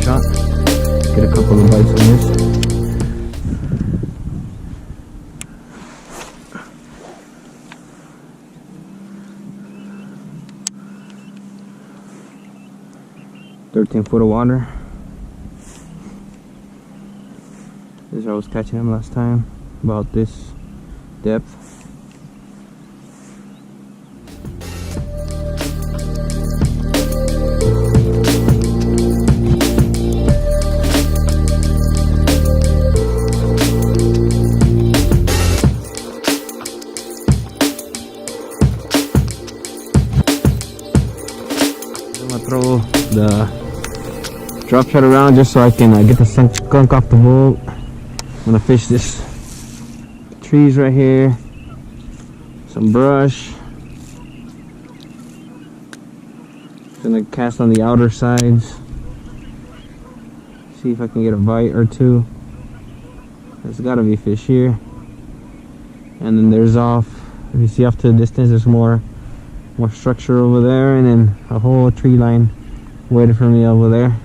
shot. Get a couple of bites on this. "13 foot of water. This is where I was catching him last time, about this depth. I'm gonna throw the drop shot around just so I can get the skunk off the boat. I'm gonna fish this trees right here, some brush. Gonna cast on the outer sides, see if I can get a bite or two. There's gotta be fish here, and then there's off. If you see off to the distance, there's more structure over there, and then a whole tree line waiting for me over there.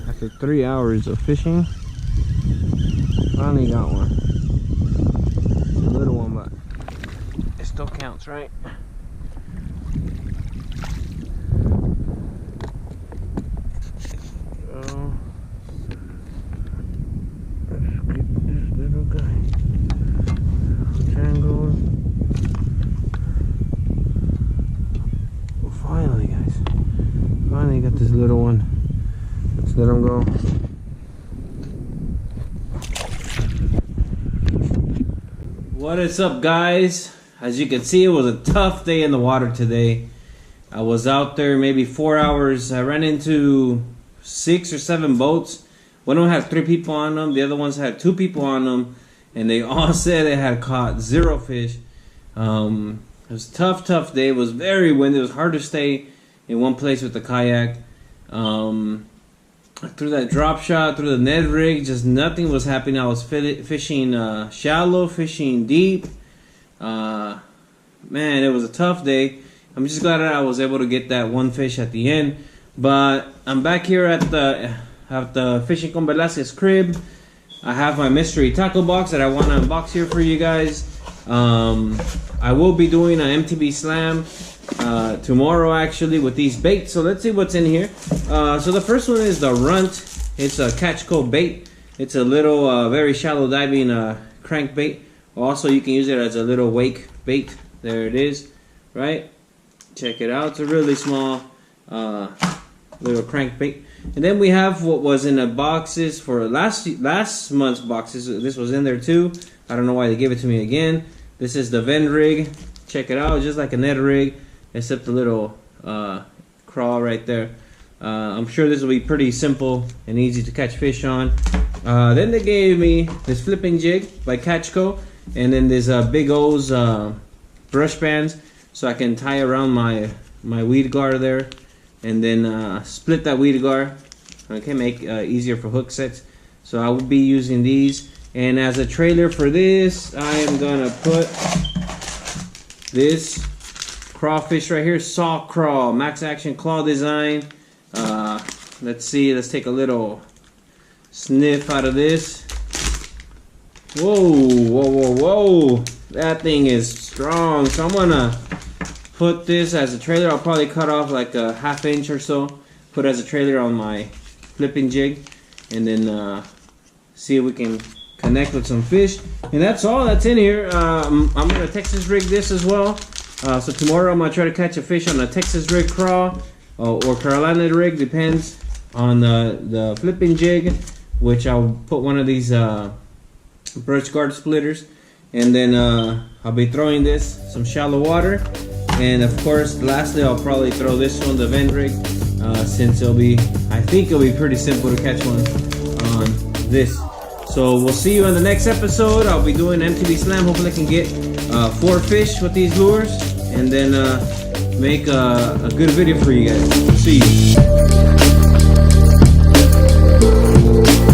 After 3 hours of fishing, finally got one. It's a little one, but it still counts, right? So let's get this little guy. Triangle. Well, finally, guys. Finally got this little one. Let's let him go. What is up, guys? As you can see, it was a tough day in the water today. I was out there maybe 4 hours. I ran into 6 or 7 boats. One of them had 3 people on them. The other ones had 2 people on them. And they all said they had caught 0 fish. It was a tough day. It was very windy. It was hard to stay in one place with the kayak. Through that drop shot, through the Ned rig, just nothing was happening. I was fishing shallow, fishing deep. Man, it was a tough day. I'm just glad that I was able to get that one fish at the end. But I'm back here at the Fishing con Velasquez crib. I have my mystery tackle box that I want to unbox here for you guys. I will be doing an MTB slam tomorrow, actually, with these baits. So let's see what's in here. So the first one is the Runt. It's a Catch Co bait. It's a little very shallow diving crankbait. Also, you can use it as a little wake bait. There it is, right? Check it out. It's a really small little crankbait. And then we have what was in the boxes for last month's boxes. This was in there too. I don't know why they gave it to me again. This is the Vend rig. Check it out, just like a Ned rig, except a little crawl right there. I'm sure this will be pretty simple and easy to catch fish on. Then they gave me this flipping jig by Catchco, and then there's Big O's brush bands, so I can tie around my weed guard there, and then split that weed guard. Okay, make easier for hook sets. So I will be using these, and as a trailer for this, I am gonna put this crawfish right here, Saw Crawl, Max Action Claw Design. Let's see, let's take a little sniff out of this. Whoa, whoa, whoa, whoa. That thing is strong. So I'm gonna put this as a trailer. I'll probably cut off like a 1/2 inch or so, put it as a trailer on my flipping jig, and then see if we can connect with some fish. And that's all that's in here. I'm gonna Texas rig this as well. So tomorrow I'm gonna try to catch a fish on a Texas rig crawl or Carolina rig, depends on the flipping jig, which I'll put one of these brush guard splitters, and then I'll be throwing this some shallow water, and of course lastly I'll probably throw this one, the vent rig, since I think it'll be pretty simple to catch one on this. So we'll see you in the next episode. I'll be doing MTV Slam. Hopefully I can get 4 fish with these lures, and then make a good video for you guys. See you.